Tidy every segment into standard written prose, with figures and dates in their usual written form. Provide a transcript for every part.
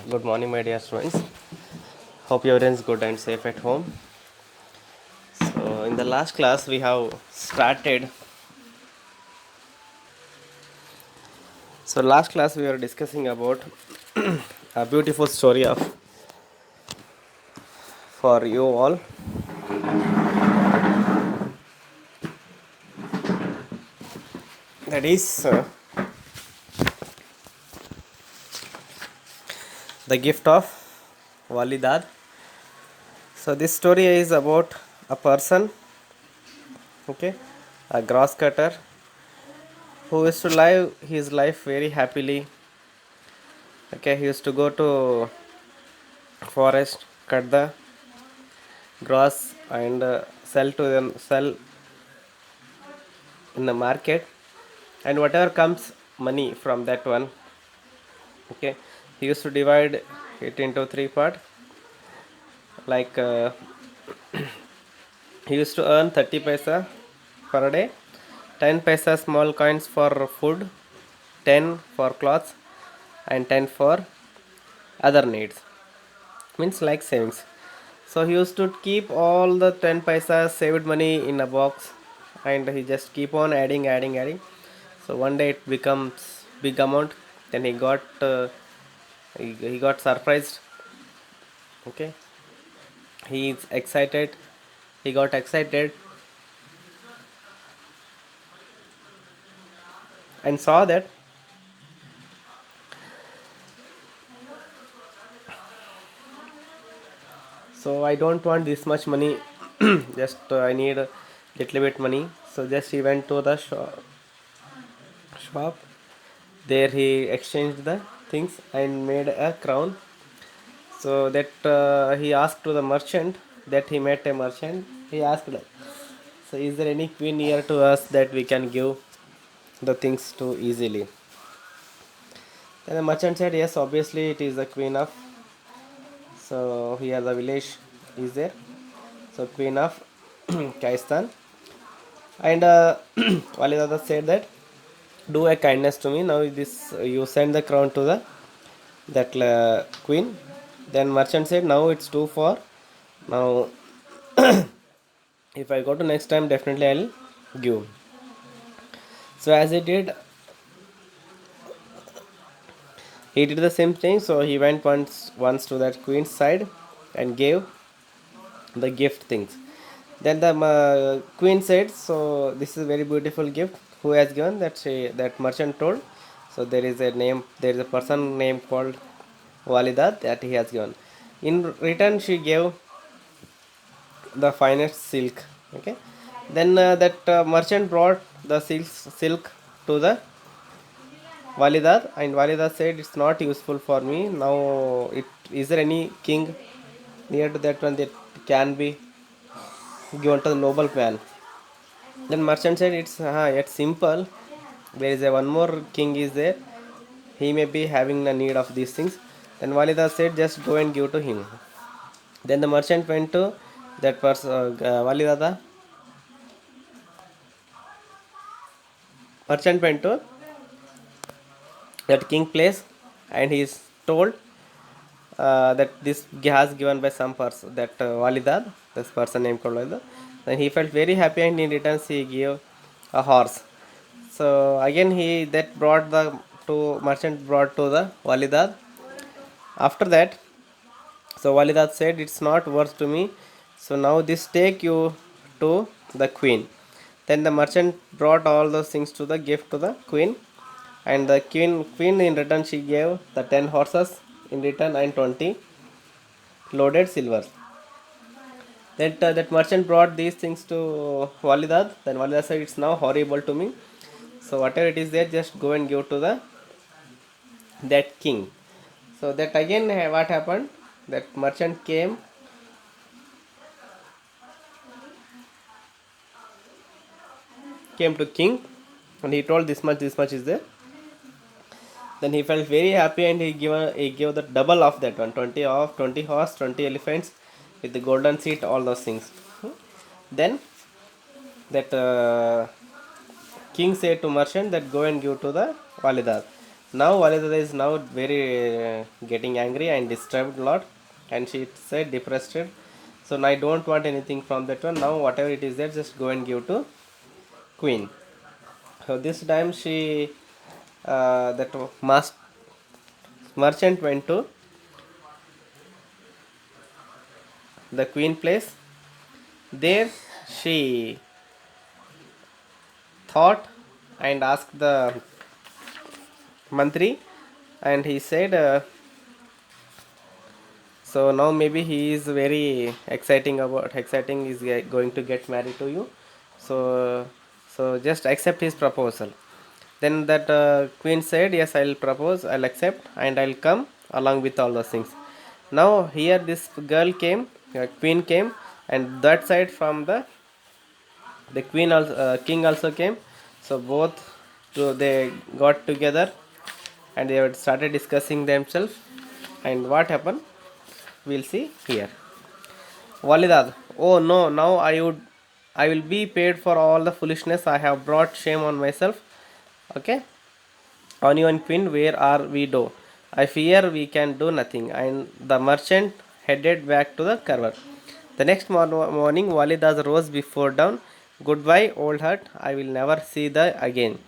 Good morning, my dear students. Hope everyone is good and safe at home. So, in the last class, we have started. So, last class we were discussing about a beautiful story of for you all. That is the gift of Walidad. So, this story is about a person, okay, a grass cutter who used to live his life very happily. Okay, he used to go to forest, cut the grass and sell in the market, and whatever comes money from that one, okay, he used to divide it into three part, like he used to earn 30 paisa per day, 10 paisa small coins for food, 10 for clothes, and 10 for other needs, means like savings. So he used to keep all the 10 paisa saved money in a box, and he just keep on adding. So one day it becomes big amount. Then he got surprised. Okay, he is excited. He got excited and saw that so I don't want this much money. Just I need a little bit money. So just he went to the shop. There he exchanged the things and made a crown. So that he asked to the merchant, that he met a merchant. He asked, so is there any queen near to us that we can give the things to easily? Then the merchant said, yes, obviously it is the queen of. So here the village is there. So queen of Kaistan. And Walidada said that, do a kindness to me. Now this you send the crown to the that queen. Then merchant said, now it's too far. Now if I go to next time, definitely I'll give. So as he did the same thing. So he went once to that queen's side and gave the gift things. Then the queen said, so this is a very beautiful gift. Who has given that? That merchant told. So there is a name, there is a person named called Walida that he has given. In return, she gave the finest silk. Okay. Then that merchant brought the silk to the Walidad, and Walidad said it's not useful for me. Now, is there any king near to that one that can be given to the noble man? Then merchant said it's simple. There is a one more king is there. He may be having the need of these things. Then Walida said just go and give to him. Then the merchant went to that person, Walidada. Merchant went to that king place, and he is told that this has given by some person, that Walidad, this person named called Walidad. Then he felt very happy, and in return he gave a horse. So again he that brought the to merchant brought to the Walidad. After that, so Walidad said it's not worth to me. So now this take you to the queen. Then the merchant brought all those things to the gift to the queen, and the queen in return she gave the 10 horses in return and 20 loaded silver. That merchant brought these things to Walidad. Then Walidad said it's now horrible to me. So whatever it is there, just go and give to the that king. So that again what happened? That merchant came to king, and he told this much is there. Then he felt very happy, and he gave the double of that one, 20 horse, 20 elephants with the golden seat, all those things. Then that king said to merchant that go and give to the Walidad. Now Walida is now very getting angry and disturbed a lot, and she said depressed. So now I don't want anything from that one. Now whatever it is there, just go and give to queen. So this time she that merchant went to the queen place. There she thought and asked the mantri, and he said. So now maybe he is very exciting is going to get married to you. So just accept his proposal. Then that queen said, yes, I'll propose, I'll accept, and I'll come along with all those things. Now here this girl came, queen came, and that side from the queen also, king also came. So both they got together and they had started discussing themselves. And what happened? We'll see here. Walidad, oh no, now I will be paid for all the foolishness. I have brought shame on myself. Okay, on you and queen, where are we do? I fear we can do nothing. And the merchant headed back to the carver. The next morning, Walidas rose before dawn. Goodbye, old hut. I will never see the again.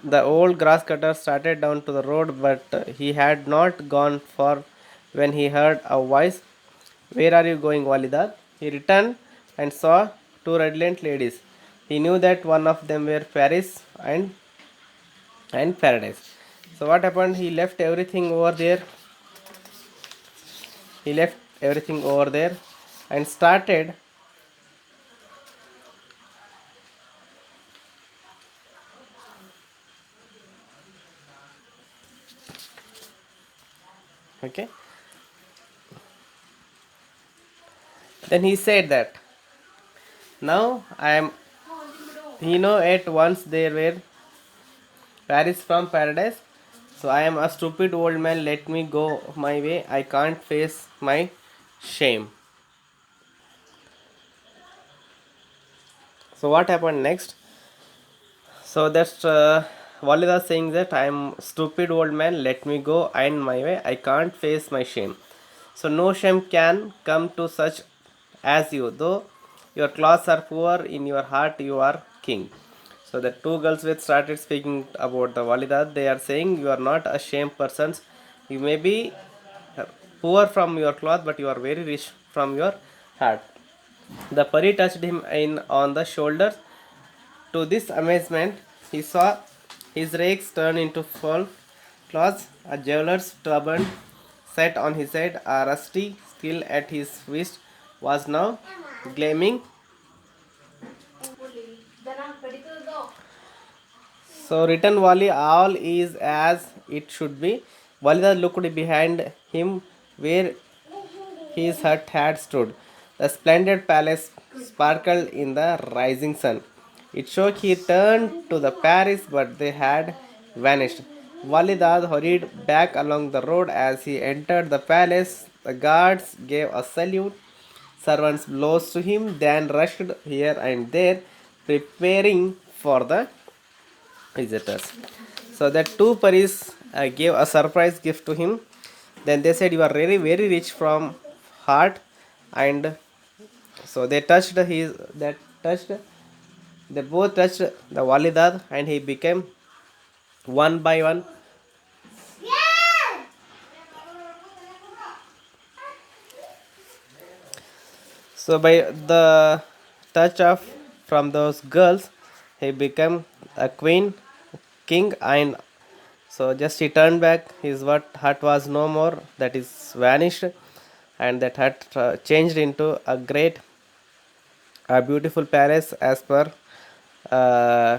The old grass cutter started down to the road, but he had not gone far when he heard a voice. Where are you going, Walidad? He returned and saw two radiant ladies. He knew that one of them were Paris and Paradise. So what happened? He left everything over there. He left everything over there and started. Okay. Then he said that now I am. He know at once there were Paris from Paradise. So I am a stupid old man. Let me go my way. I can't face my shame. So what happened next? So that's Walida saying that I am stupid old man. Let me go and my way. I can't face my shame. So no shame can come to such as you. Though your clothes are poor, in your heart you are king. So the two girls with started speaking about the Walida. They are saying you are not a shame persons. You may be poor from your cloth, but you are very rich from your heart. The pari touched him in on the shoulder. To this amazement, he saw his rags turn into full cloths, a jeweler's turban set on his head, a rusty skill at his wrist was now gleaming. So written Wali, all is as it should be. Walida looked behind him where his hut had stood. The splendid palace sparkled in the rising sun. It showed he turned to the Paris, but they had vanished. Walidad hurried back along the road as he entered the palace. The guards gave a salute. Servants blows to him, then rushed here and there, preparing for the visitors. So that two Paris gave a surprise gift to him. Then they said, "You are very very rich from heart," and so they touched his that touched. They both touched the Walidad, and he became one by one. So by the touch of from those girls, he became a queen, king, and so just he turned back. His what hut was no more. That is vanished, and that hut changed into a beautiful palace as per uh,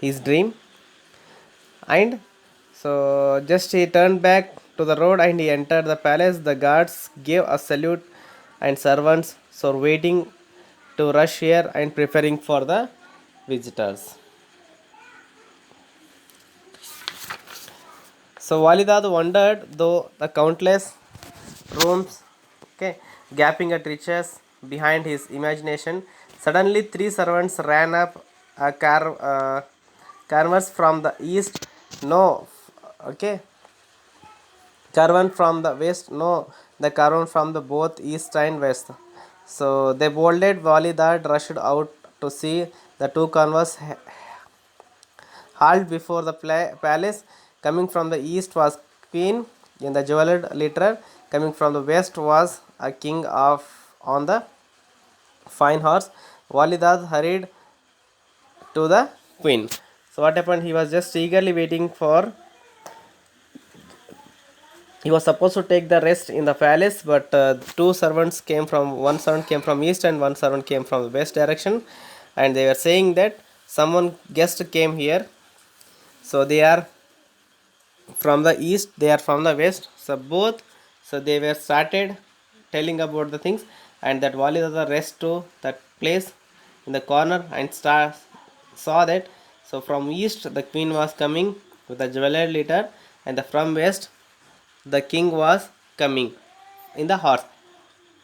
his dream. And so just he turned back to the road and he entered the palace. The guards gave a salute, and servants so waiting to rush here and preparing for the visitors. So Walidad wondered though the countless rooms, okay, gaping at riches behind his imagination. Suddenly, three servants ran up, canvas from the east. no, okay, caravan from the west, no, the caravan from the both east and west. So they bolded. Walidad rushed out to see the two converse halt before the palace. Coming from the east was queen in the jeweled litter. Coming from the west was a king of on the fine horse. Walidad hurried to the queen. So what happened? He was just eagerly waiting for. He was supposed to take the rest in the palace, but two servants came from. One servant came from east, and one servant came from the west direction, and they were saying that someone guest came here. So they are from the east, they are from the west, so both, so they were started telling about the things, and that Walidada rest to that place in the corner and saw that. So from east the queen was coming with a jeweled litter, and the from west the king was coming in the horse.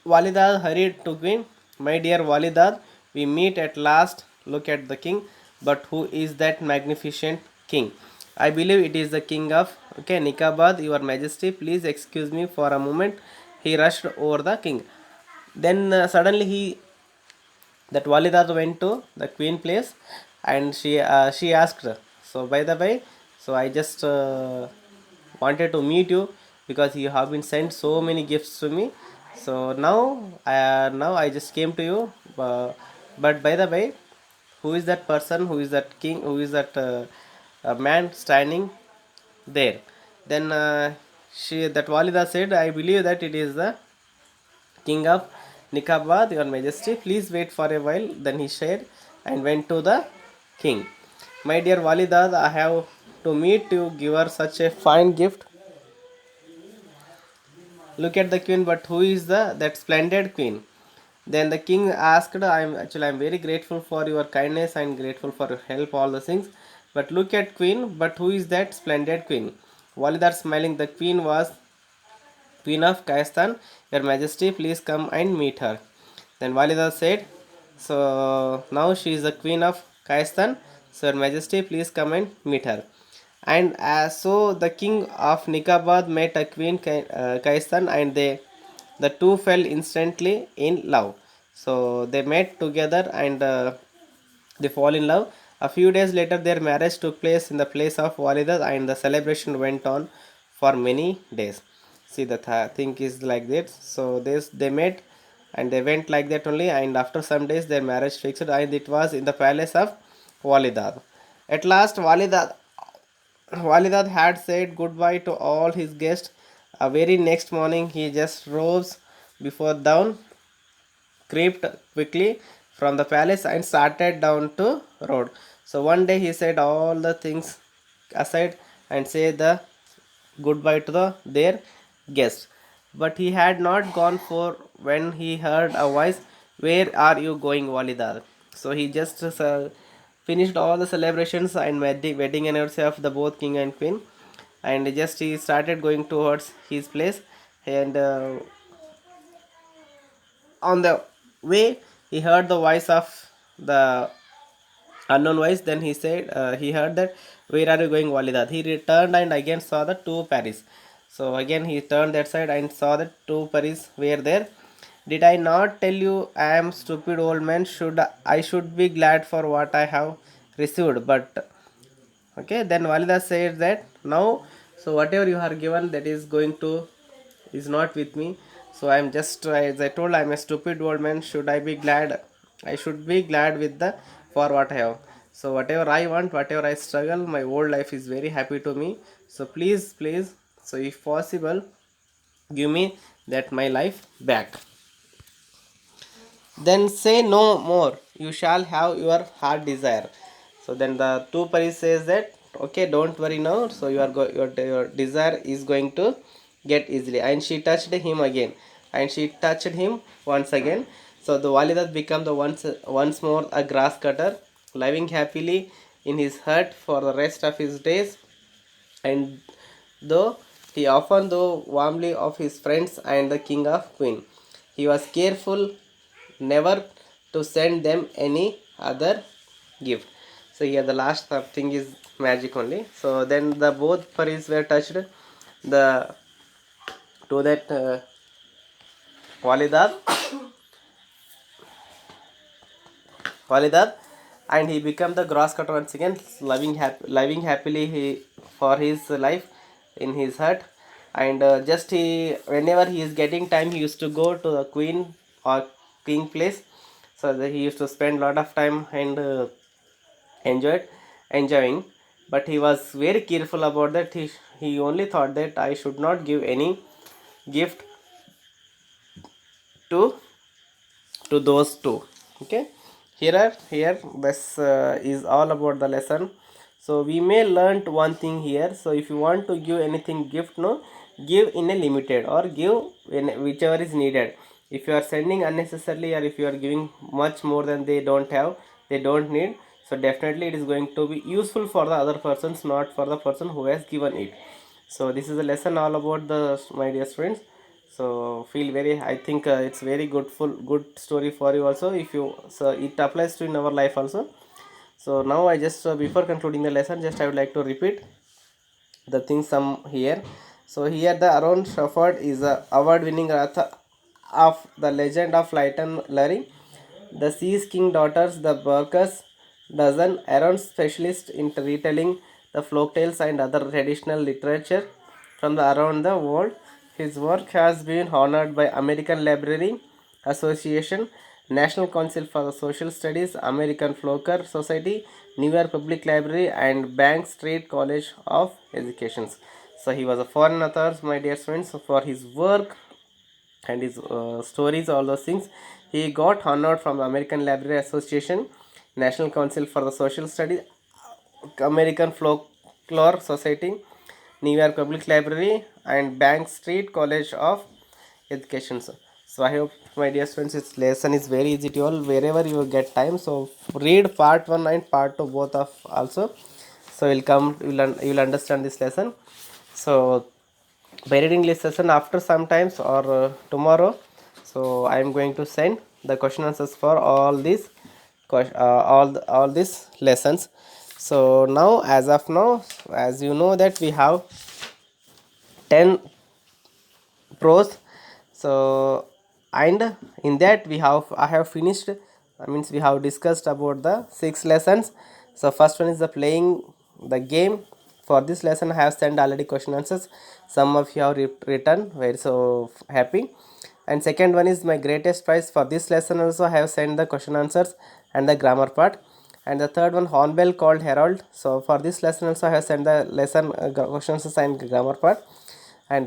Walidad hurried to queen. My dear Walidad, we meet at last. Look at the king. But who is that magnificent king? I believe it is the king of Nikabad, your majesty. Please excuse me for a moment. He rushed over the king. Then suddenly that Walidad went to the queen place, and she asked her, so by the way, so I just wanted to meet you because you have been sent so many gifts to me. So now I just came to you. But by the way, who is that person? Who is that king? Who is that man standing there? Then she that Walida said, I believe that it is the king of Nikabad, your majesty. Please wait for a while. Then he said and went to the king. My dear Walidad, I have to meet you, give her such a fine gift. Look at the queen, but who is the that splendid queen? Then the king asked, I'm very grateful for your kindness and grateful for your help, all the things. But look at queen, but who is that splendid queen? Walidar smiling, the queen was Queen of Kaistan, Your Majesty, please come and meet her. Then Walidar said, so now she is the Queen of Kaistan, so Your Majesty, please come and meet her. And so the king of Nikabad met a Queen Kaistan, and the two fell instantly in love. So they met together, and they fall in love. A few days later, their marriage took place in the place of Walida, and the celebration went on for many days. See, the thing is like that. So they met, and they went like that only. And after some days, their marriage fixed, and it was in the palace of Walidad. At last, Walidad had said goodbye to all his guests. A very next morning, he just rose before dawn, crept quickly from the palace and started down to road. So one day he said all the things aside and say the goodbye to their guests. But he had not gone for when he heard a voice, where are you going, Walidar? So he just finished all the celebrations and wedding anniversary of the both king and queen, and just he started going towards his place. And on the way he heard the voice of the unknown voice. Then he said, he heard that, where are you going, Walidad? He returned and again saw the two Paris. So again he turned that side and saw the two Paris were there. Did I not tell you I am stupid old man? I should be glad for what I have received? But okay, then Walida said that now, so whatever you are given, that is going to is not with me. So I am just, as I told, I am a stupid old man. Should I be glad? I should be glad with the for what I have. So whatever I want, whatever I struggle, my old life is very happy to me. So please, so if possible, give me that my life back. Then say no more. You shall have your heart desire. So then the two Paris says that, okay, don't worry now. So your desire is going to get easily. And she touched him again, and she touched him once again. So the Walidat became the once more a grass cutter, living happily in his hut for the rest of his days. And though he often though warmly of his friends and the king of queen, he was careful never to send them any other gift. So here the last thing is magic only. So then the both furries were touched the to that Walidad, Walidad, and he became the grass cutter once again, living happily for his life in his hut. And just he, whenever he is getting time, he used to go to the queen or king place. So that he used to spend a lot of time and enjoyed enjoying. But he was very careful about that. He only thought that I should not give any gift to those two. Okay, here this is all about the lesson. So we may learn one thing here. So if you want to give anything gift, no, give in a limited, or give in whichever is needed. If you are sending unnecessarily, or if you are giving much more than they don't have, they don't need, so definitely it is going to be useful for the other persons, not for the person who has given it. So this is a lesson all about the, my dear friends. So feel very, I think it's very good story for you also. If you, so it applies to in our life also. So now I just before concluding the lesson, just I would like to repeat the things some here. So here the Aaron Shefford is a award winning author of the Legend of Light and Larry, the Sea's King Daughters, the Burkers Dozen, Aaron specialist in retelling the folk tales and other traditional literature from around the world. His work has been honored by American Library Association, National Council for the Social Studies, American Floker Society, New York Public Library, and Bank Street College of Education. So he was a foreign author, my dear friends. So for his work and his stories, all those things, he got honored from the American Library Association, National Council for the Social Studies, American Folklore Society, New York Public Library, and Bank Street College of Education. So I hope, my dear friends, this lesson is very easy to all. Wherever you get time, so read part 1 and part 2 both of also. So you'll understand this lesson. So by reading this lesson after sometimes, or tomorrow, so I am going to send the question answers for all these all these lessons. So now, as of now, as you know that we have 10 pros. So and in that we have, I have finished, I means we have discussed about the 6 lessons. So first one is the playing the game. For this lesson I have sent already question answers. Some of you have written, very so happy. And second one is my greatest prize. For this lesson also I have sent the question answers and the grammar part. And the third one, hornbill called herald. So for this lesson also I have sent the lesson question answers and grammar part. And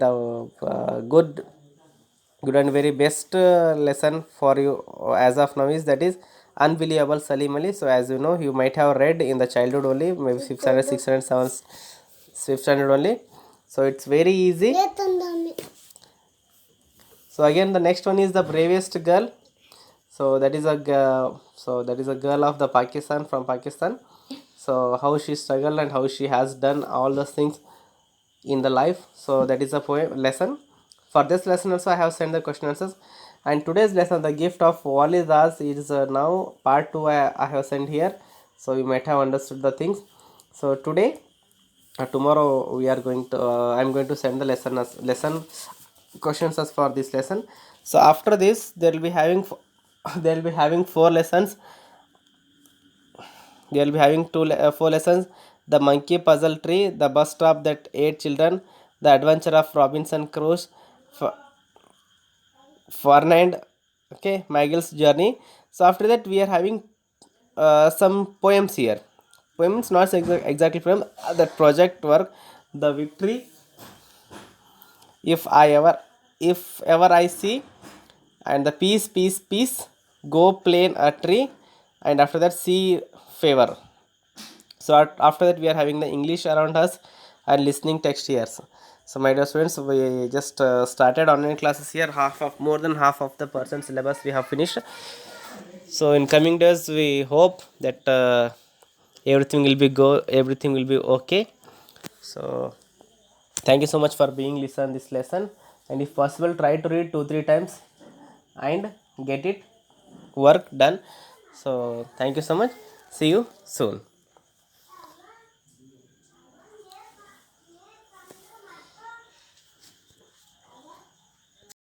good and very best lesson for you as of now is that is unbelievable Salim Ali. So as you know, you might have read in the childhood only, maybe 600 600 7 600 only. So it's very easy. So again the next one is the bravest girl. So that is a girl of the Pakistan, from Pakistan. So how she struggled and how she has done all those things in the life. So that is a poem lesson. For this lesson also I have sent the question answers. And today's lesson, the gift of Wali Das, is now part 2 I have sent here. So you might have understood the things. So today tomorrow we are going to I'm going to send the lesson questions as for this lesson. So after this there will be having there will be having 4 lessons. They will be having 4 lessons: the monkey puzzle tree, the bus stop that ate children, the adventure of Robinson Crusoe, Fernand, okay, Michael's journey. So after that we are having some poems here. Poems not exactly poem, that project work, the victory. If I ever, if ever I see, and the peace, go plain a tree, and after that see favor. So after that we are having the English around us and listening text here. So my dear students, we just started online classes here. Half of, more than half of the person syllabus we have finished. So in coming days we hope that everything will be okay. So thank you so much for being listen this lesson, and if possible try to read 2 3 times and get it work done. So thank you so much. See you soon.